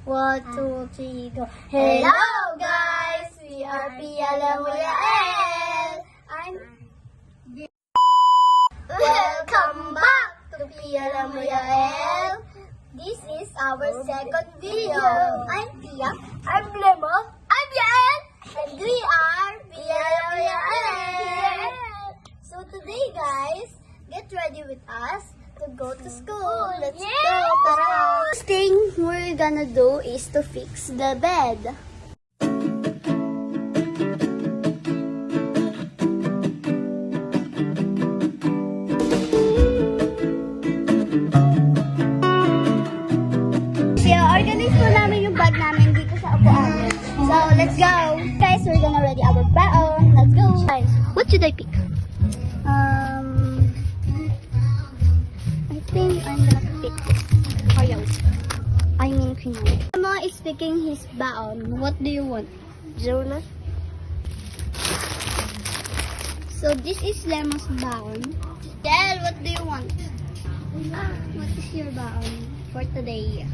1, 2, 3, go. Hello guys! We are Pia Lamoyael. Welcome back to Pia Lamoyael. This is our second video. I'm Pia. I'm Lemo. I'm Yael. And we are Pia Lamoyael. So today guys, get ready with us to go to school. Let's go! Tara! First thing we're gonna do is to fix the bed. Organize po namin yung bag namin dito sa upuan. So, let's go! Guys, we're gonna ready our baon. Let's go! Guys, what should I pick? I think I'm gonna pick Oreos. I mean, Quinoa. Emma is picking his baon. What do you want? Jonah? So, this is Lemo's baon. Del, what do you want? What is your baon for today?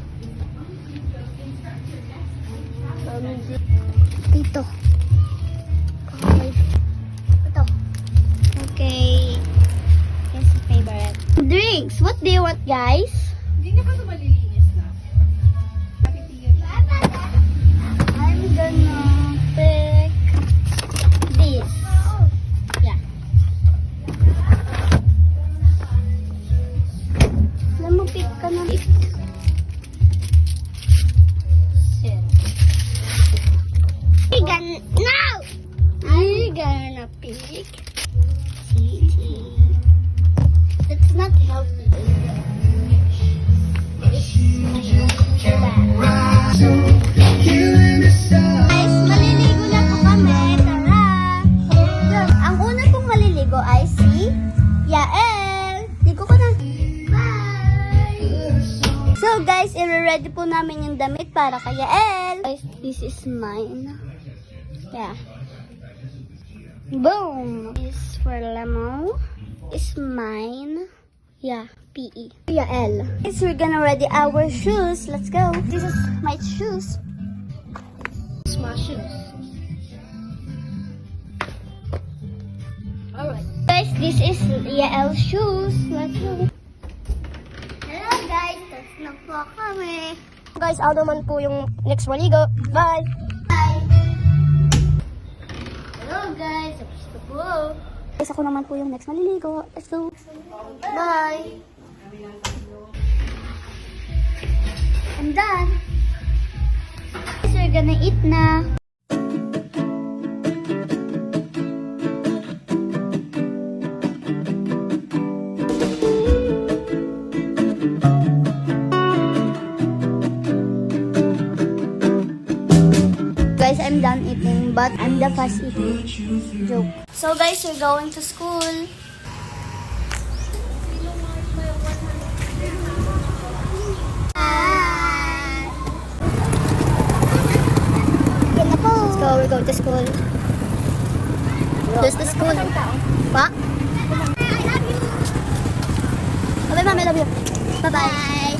Ito. Okay. Ito. Okay. Yes, favorite. Drinks. What do you want, guys? Hindi na ba ito malilinis na? I'm gonna pick this. Yeah. Alam mo, pick ka na. No! I'm gonna pick TT. That's not healthy. Guys, maliligo na po kami. Tara! Ang una pong maliligo ay si Yael. Ligo ko na. Bye! So guys, i-ready po namin yung damit para kay Yael. Guys, this is mine. Yeah. Boom! Is for Lemo. Is mine. Yeah, PE. Yeah, L. Guys, we're gonna ready our shoes. Let's go. This is my shoes. It's my shoes. Alright. Guys, this is Yael's shoes. Let's go. Hello guys, that's na po kami. Guys, ako naman po yung next maligo. Bye! Hello guys, tapos na po. Guys, ako naman po yung next maliligo. Let's go! Bye! I'm done. So we're gonna eat na. Guys, I'm done eating, but I'm the fast eating. Joke. So guys, we're going to school. Let's go, we're going to school. There's the school. What? I love you. Bye, Mom, I love you. Bye-bye.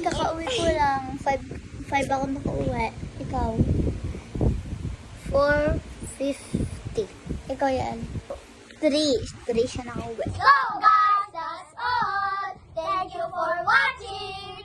Kakauwi ko lang. 5 ako nakauwi. Ikaw? 4:50. Ikaw yan? 3 siya nakauwi. So guys, that's all. Thank you for watching.